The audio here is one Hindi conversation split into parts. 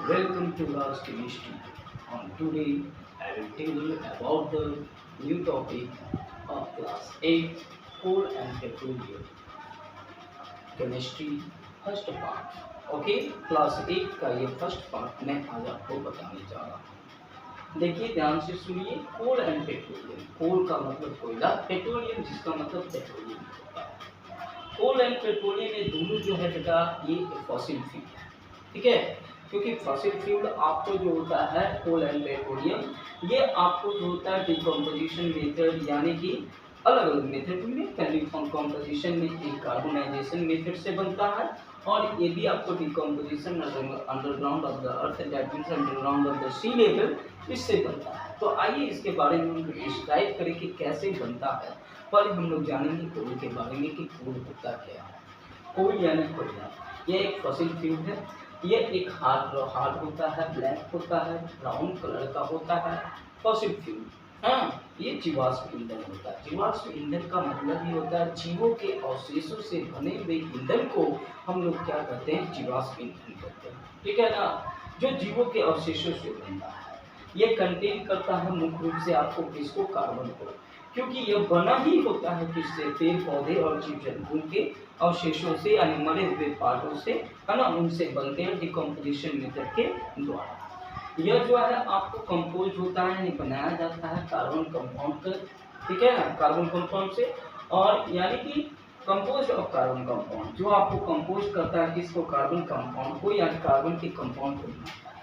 Welcome to Last Chemistry. On today, I will tell you about the new topic of Class 8, Coal and Petroleum Chemistry, first part. Okay, class 8 का ये फर्स्ट पार्ट मैं आज आपको बताने जा रहा हूँ। देखिए ध्यान से सुनिए। कोल एंड पेट्रोलियम। कोल का मतलब कोयला, पेट्रोलियम जिसका मतलब पेट्रोलियम होता है। कोल एंड पेट्रोलियम ये दोनों जो है बेटा ये फॉसिल फ्यूल है, ठीक है। क्योंकि फॉसिल फ्यूल आपको जो होता है कोल एंड पेट्रोलियम ये आपको जो होता है डिकम्पोजिशन मेथड यानी कि अलग अलग मेथड में पहली कंपोजिशन में एक कार्बोनाइजेशन मेथड से बनता है और ये भी आपको decomposition underground of the earth that means underground of the sea level इससे बनता है। तो आइए इसके बारे में हम डिस्क्राइब करें कि कैसे बनता है। पहले हम लोग जानेंगे कोल के बारे में कि कोल होता क्या है। कोल यानी कोयला ये एक फॉसिल फ्यूल है। ये एक हार्ड होता है, ब्लैक होता है, ब्राउन कलर का होता है, फॉसिल फ्यूल। हाँ, ये जीवाश्म ईंधन होता है। जीवाश्म ईंधन का मतलब ये होता है जीवों के अवशेषों से बने हुए ईंधन को हम लोग क्या कहते हैं, जीवाश्म ईंधन कहते हैं, ठीक है ना। जो जीवों के अवशेषों से बनता है ये कंटेन करता है मुख्य रूप से आपको किसको, कार्बन को। क्योंकि यह बना ही होता है किससे, पेड़ पौधे और जीव जंतुओं के अवशेषों से यानी मरे हुए पार्टों से, है ना, उनसे बनते हैं डिकम्पोजिशन मेथड के द्वारा। यह जो है आपको कंपोज होता है यानी बनाया जाता है कार्बन कंपाउंड का, ठीक है ना, कार्बन कंपाउंड से। और यानी कि कंपोज ऑफ कार्बन कंपाउंड जो आपको कंपोज करता है किसको, कार्बन कंपाउंड को, यानी कार्बन के कंपाउंड को बनाता है।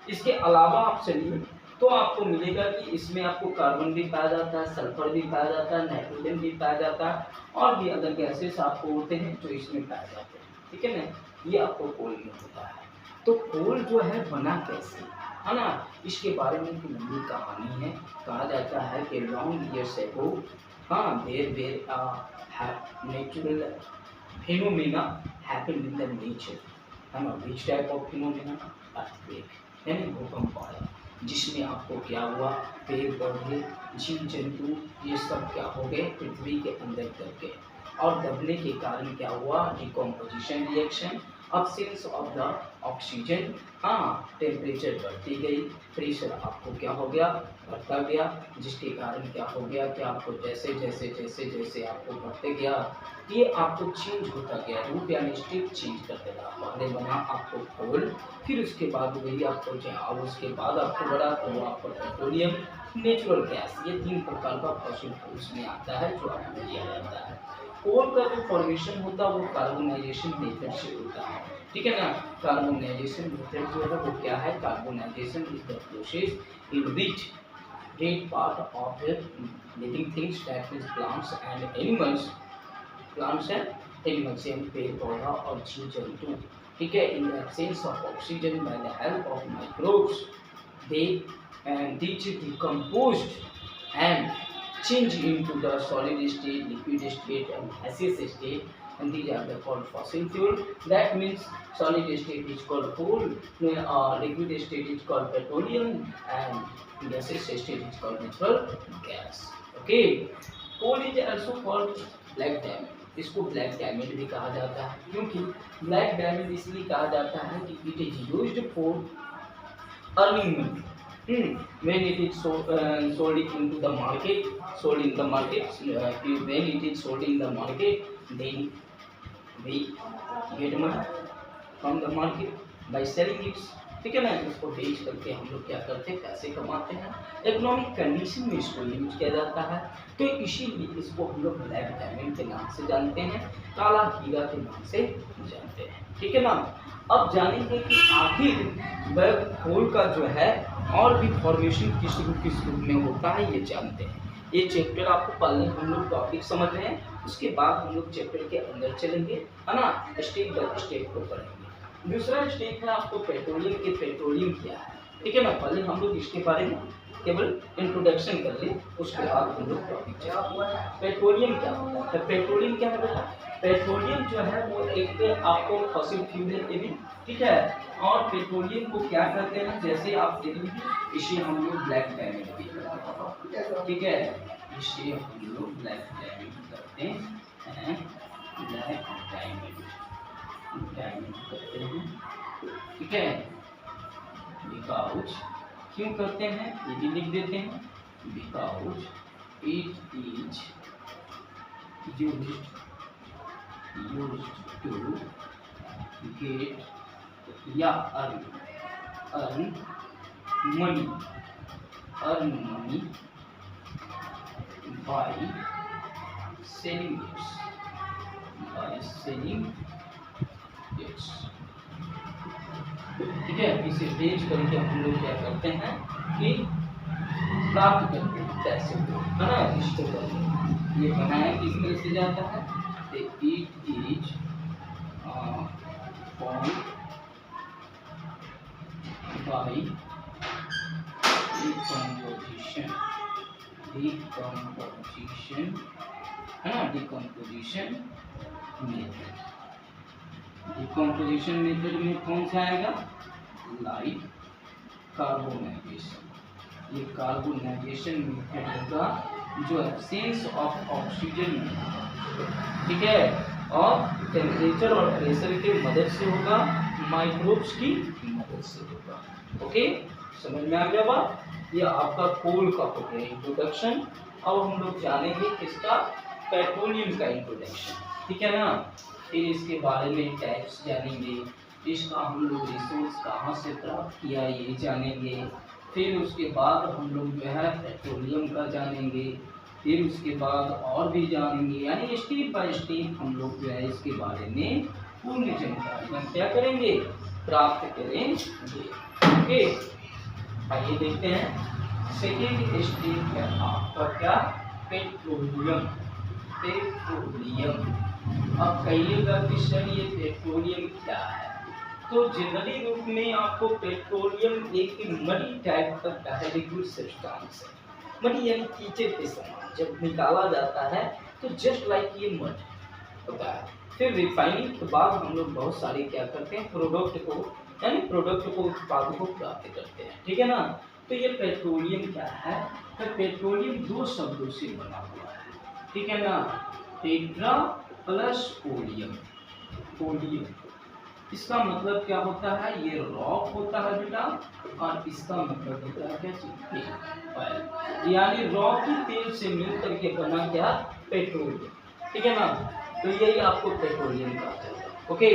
इसके अलावा आप चलिए तो आपको मिलेगा कि इसमें आपको कार्बन भी पाया जाता है, सल्फर भी पाया जाता है, नाइट्रोजन भी पाया जाता है और भी अदर गैसेस आपको होते हैं जो इसमें पाए जाते हैं, ठीक है ना। ये आपको कोल में होता है। तो कोल जो है बना कैसे, है ना, इसके बारे में एक लंबी कहानी है। कहा जाता है कि लॉन्ग ईयर्स एगो, हाँ, there natural phenomena happened in the nature, है ना। Which type of phenomena, earthquake यानी भूकंप आया जिसमें आपको क्या हुआ, पेड़ पौधे जीव जंतु ये सब क्या हो गए, पृथ्वी के अंदर दब गए और दबने के कारण क्या हुआ, decomposition reaction, absence of the oxygen, हाँ, टेम्परेचर बढ़ती गई, प्रेशर आपको क्या हो गया, बढ़ता गया, जिसके कारण क्या हो गया कि आपको जैसे जैसे जैसे जैसे आपको बढ़ते गया ये आपको चेंज होता गया, रूप यानी स्टेट चेंज करते गया। पहले बना आपको कोल, फिर उसके बाद वही आपको और उसके बाद आपको बढ़ा तो वो आपको पेट्रोलियम, नेचुरल गैस, ये तीन प्रकार का फॉसिल फ्यूल्स में आता है जो आपको दिया जाता है। कोल का जो फॉर्मेशन होता है वो कार्बोनाइजेशन मेथड से होता है, ठीक है ना। कार्बोनाइजेशन मेथड जो है वो क्या है, carbonisation is the process in which dead part of the living things that means plants and animals यानी पेड़ पौधा और जीव जंतु, ठीक है, in the absence of oxygen by the help of microbes they and these decomposed and change into the solid state, liquid state and gaseous state, and these are the called fossil fuel. That means solid state is called coal, liquid state is called petroleum and gaseous state is called natural gas. Okay, coal is also called black diamond। इसको ब्लैक डायमंड भी कहा जाता है। क्योंकि ब्लैक डायमंड इसलिए कहा जाता है कि it is used for earning money. When it is sold it into the market, when it is sold in the market, then we get money from the market by selling it, ठीक है ना। इसको बेच करके हम लोग क्या करते हैं, पैसे कमाते हैं। इकोनॉमिक कंडीशन में इसको यूज किया जाता है, तो इसीलिए इसको हम लोग ब्लैक डायमंड के नाम से जानते हैं, काला हीरा के नाम से जानते हैं, ठीक है ना। अब जानेंगे कि आखिर वह कोल का जो है और भी फॉर्मेशन किस रूप में होता है ये जानते हैं। ये चैप्टर आपको पहले हम लोग टॉपिक समझ रहे हैं, उसके बाद हम लोग चैप्टर के अंदर चलेंगे, है ना, स्टेप बाय स्टेप को पढ़ेंगे। दूसरा स्टेप है आपको पेट्रोलियम के, पेट्रोलियम क्या है, ठीक है ना। पहले हम लोग इसके बारे में केवल इंट्रोडक्शन कर ले, उसके बाद हम लोग टॉपिक चलेंगे। पेट्रोलियम क्या होता है, तो पेट्रोलियम क्या है बेटा, पेट्रोलियम जो है वो एक आपको फॉसिल फ्यूल है ये भी, ठीक है। और पेट्रोलियम को क्या करते हैं, जैसे आप देखिए इसे हम लोग ब्लैक डायमंड भी करते हैं, ठीक है, इसे हम लोग ब्लैक डायमंड करते हैं, ब्लैक डायमंड करते हैं, ठीक है। बिकॉज क्यों करते हैं ये भी लिख देते हैं, because it is used to get या earn money by selling its. ठीक है, इसे बेच करके हम लोग क्या करते हैं कि प्राप्त करते हैं पैसे को, है ना, इष्ट करके। ये बनाया किस तरह से जाता है, it is form by decomposition है ना, डिकम्पोजिशन मेथड। डिकम्पोजिशन मेथड में कौन सा आएगा, लाइक कार्बोनाइजेशन। ये कार्बोनाइजेशन मेथड होगा जो एब्सेंस ऑफ ऑक्सीजन में, ठीक है, और टेम्परेचर और प्रेशर के मदद से होगा, माइक्रोब्स की मदद से होगा। ओके, समझ में आ गया बात। ये आपका कोल का हो गया इंट्रोडक्शन। अब हम लोग जानेंगे किसका, पेट्रोलियम का इंट्रोडक्शन, ठीक है ना। फिर इसके बारे में टाइप्स जानेंगे, इसका हम लोग रिसोर्स कहाँ से प्राप्त किया ये जानेंगे। फिर उसके बाद हम लोग जो है पेट्रोलियम का जानेंगे, फिर उसके बाद और भी जानेंगे, यानी स्टेप बाय स्टेप हम लोग जो है इसके बारे में पूर्ण जानकारी क्या करेंगे, प्राप्त करेंगे। ओके, आइए देखते हैं सेकेंड स्टेप है आपका क्या, पेट्रोलियम। अब कहिएगा कि सर ये पेट्रोलियम क्या है, तो जनरली रूप में आपको पेट्रोलियम एक मडी टाइप का है, लिक्विड सब्सटेंस है। मडी यानी कीचड़ के समान जब निकाला जाता है तो जस्ट लाइक ये मड होता है। फिर रिफाइनिंग के बाद हम लोग बहुत सारे क्या करते हैं, प्रोडक्ट को, यानी प्रोडक्ट को, उत्पाद को प्राप्त करते हैं, ठीक है ना। तो ये पेट्रोलियम क्या है, तो पेट्रोलियम दो शब्दों से बना हुआ है, ठीक है ना, टेट्रा प्लस ओलियम। ओलियम इसका मतलब क्या होता है, ये रॉक होता है बेटा, और इसका मतलब होता है क्या, यानी रॉक की तेल से मिल करके बना क्या, पेट्रोलियम, ठीक है ना। तो यही आपको पेट्रोलियम कहा जाता है। ओके,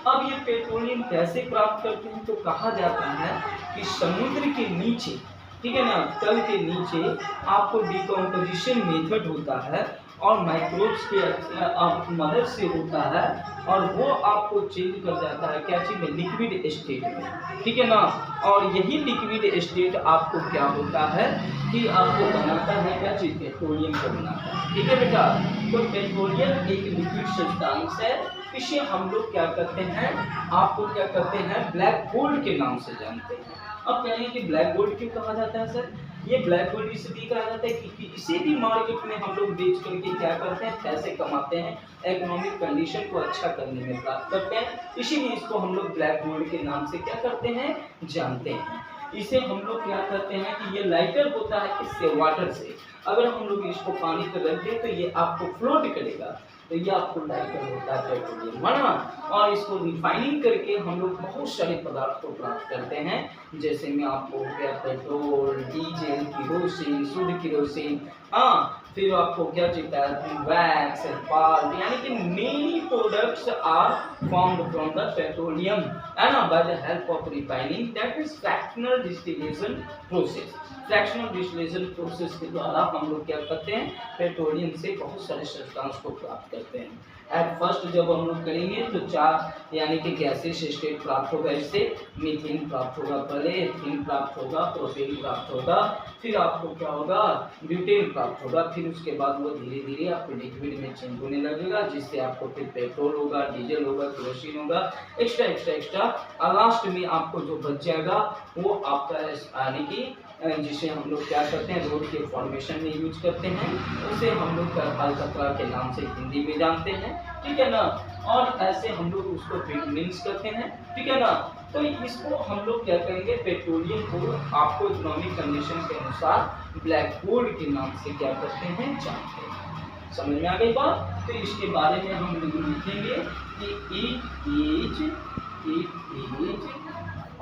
अब ये पेट्रोलियम कैसे प्राप्त करते हैं, तो कहा जाता है कि समुद्र के नीचे, ठीक है ना, तल के नीचे आपको डिकम्पोजिशन मेथड होता है और माइक्रोब्स के मदद से होता है, और वो आपको चेंज कर जाता है क्या चीज में, लिक्विड स्टेट में, ठीक है ना। और यही लिक्विड स्टेट आपको क्या होता है कि आपको बनाता है क्या चीज, पेट्रोलियम को बनाता है, ठीक है बेटा। तो पेट्रोलियम एक लिक्विड सब्सटेंस है, इसे हम लोग क्या करते हैं, आपको क्या करते हैं, ब्लैक गोल्ड के नाम से जानते हैं। अब कहें कि ब्लैक गोल्ड क्यों कहा जाता है सर, ये ब्लैक गोल्ड इसलिए कहा जाता है कि इसे भी मार्केट में हम लोग बेच करके क्या करते हैं, पैसे कमाते हैं, इकोनॉमिक कंडीशन को अच्छा करने में प्राप्त करते हैं, इसीलिए इसको हम लोग ब्लैक गोल्ड के नाम से क्या करते हैं, जानते हैं। इसे हम लोग क्या करते हैं कि ये लाइटर होता है किससे, वाटर से। अगर हम लोग इसको पानी पर रख दें तो ये आपको फ्लोट करेगा, तो ये आपको लाइटर होता है पेट्रोलियम, है ना। और इसको रिफाइनिंग करके हम लोग बहुत सारे पदार्थ को प्राप्त करते हैं, जैसे मैं आपको हो गया पेट्रोल, डीजल, किरोसिन, शुद्ध किरोसिन, हाँ, फिर आपको क्या चाहिए है, वैक्स, पाल्प, यानी कि many products are formed from the petroleum, है ना, by the help of refining, that is fractional distillation process. Fractional distillation process के द्वारा हम लोग क्या करते हैं, पेट्रोलियम से बहुत सारे सब्सटेंस को प्राप्त करते हैं। एट फर्स्ट जब हम लोग करेंगे तो चार यानी कि गैसेस स्टेट प्राप्त होगा, इससे मीथेन प्राप्त होगा, पहले एथेन प्राप्त होगा, प्रोपेन प्राप्त होगा, फिर आपको क्या होगा, ब्यूटेन प्राप्त होगा, फिर उसके बाद वो धीरे धीरे आपको लिक्विड में चेंज होने लगेगा, जिससे आपको फिर पेट्रोल होगा, डीजल होगा, केरोसिन होगा, एक्स्ट्रा एक्स्ट्रा एक्स्ट्रा, और लास्ट में आपको जो बच जाएगा वो आपका यानी कि जिसे हम लोग क्या करते हैं, रोड के फॉर्मेशन में यूज करते हैं, उसे हम लोग अलकतरा के नाम से हिंदी में जानते हैं, ठीक है ना। और ऐसे हम लोग उसको बिटमिन्स करते हैं, ठीक है ना। तो इसको हम लोग क्या करेंगे, पेट्रोलियम को आपको इकोनॉमिक कंडीशन के अनुसार ब्लैक गोल्ड के नाम से क्या करते हैं, जानते हैं। समझ में आ गई बात। तो इसके बारे में हम लोग लिखेंगे कि it is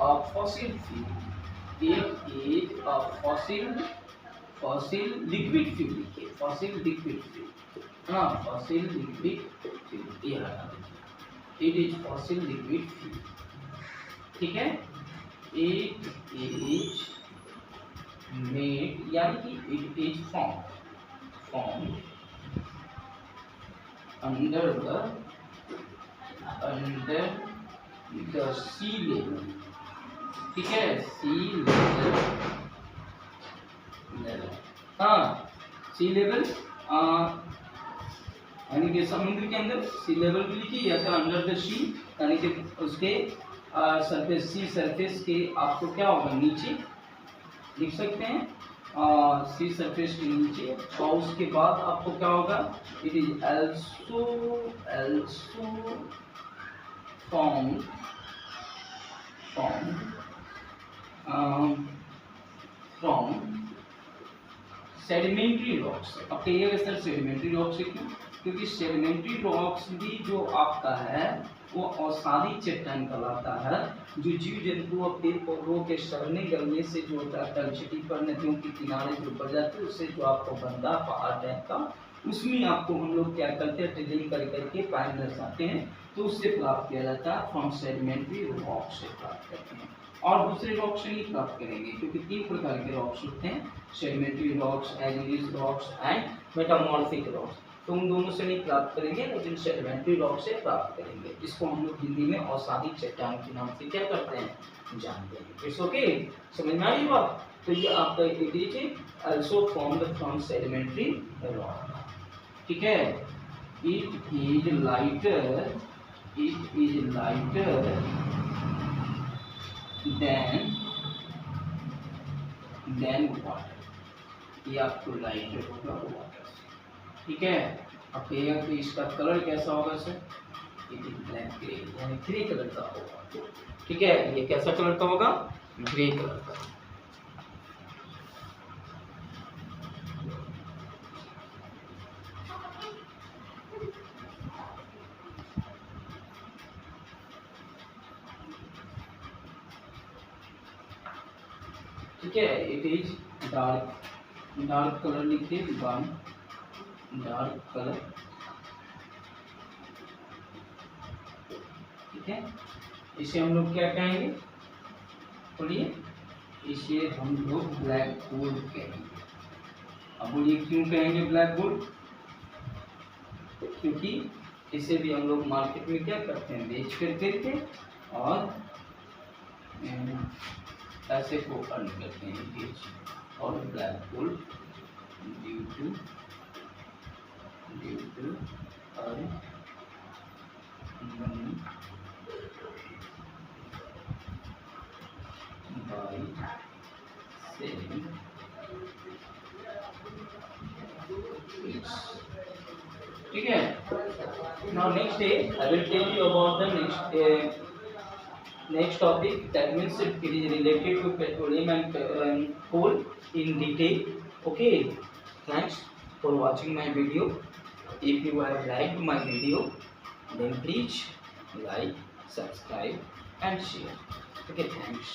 of fossil fuel, it is a fossil liquid fuel लिखिए, फॉसिल लिक्विड फ्यूल है ना, फॉसिल लिक्विड फ्यूल ये हटा दीजिए, it is fossil liquid fuel, ठीक है। इट इज मेड यानी कि it is form under the sea level, ठीक है, सी लेवल, हाँ सी लेवल यानी कि समुद्र के अंदर, सी लेवल भी लिखिए या तो अंडर द सी यानी कि उसके सरफेस, सी सरफेस के आपको क्या होगा नीचे लिख सकते हैं, सी सरफेस के नीचे, और उसके बाद आपको क्या होगा, it is also formed from sedimentary rocks. अब कहिएगा सर सेडिमेंट्री रॉक्स क्यों, क्योंकि सेडिमेंट्री रॉक्स भी जो आपका है वो औसारी चट्टान कहलाता है, जो जीव जंतु और पेड़ पौधों के सड़ने गलने से जो होता है तलछटी पर नदियों के किनारे जो बढ़ जाते हैं, उससे जो आपको बंदा पहाड़ टाइप का, उसमें आपको हम लोग क्या करते हैं ड्रिलिंग कर करके पानी दर्शाते हैं, तो उससे प्राप्त किया जाता है, फ्रॉम सेडिमेंट्री रॉक से प्राप्त करते हैं। और दूसरे रॉक से नहीं प्राप्त करेंगे क्योंकि 3 प्रकार के रॉक्स होते हैं, sedimentary rocks, एग्नीज rocks and metamorphic rocks, तो उन दोनों से नहीं प्राप्त करेंगे, लेकिन सेडिमेंट्री रॉक से प्राप्त करेंगे। इसको हम लोग हिंदी में औसारी चट्टान के नाम से क्या करते हैं जानते हैं। इट्स ओके, समझ में आई बात। तो ये आपका it is also formed from sedimentary rock, ठीक है। It is lighter than water, ये आपको लाइटर होगा वाटर, ठीक है। अब कहिएगा कि इसका कलर कैसा होगा sir, it is black grey यानी ग्रे कलर का होगा, ठीक है। ये कैसा कलर का होगा, ग्रे कलर का। ठीक है, इट इज डार्क कलर लिखिए, डार्क कलर, ठीक है। इसे हम लोग क्या कहेंगे, बोलिए, इसे हम लोग ब्लैक गोल्ड कहेंगे। अब बोलिए क्यों कहेंगे ब्लैक गोल्ड, क्योंकि इसे भी हम लोग मार्केट में क्या करते हैं बेच करके और पैसे को अर्न करते हैं बेच और black gold due to earn money by selling its, ठीक है। Now next day I will tell you about the next topic, that means it is related to petroleum and coal in detail. Okay, thanks for watching my video. If you have liked my video, then please like, subscribe and share. Okay, thanks.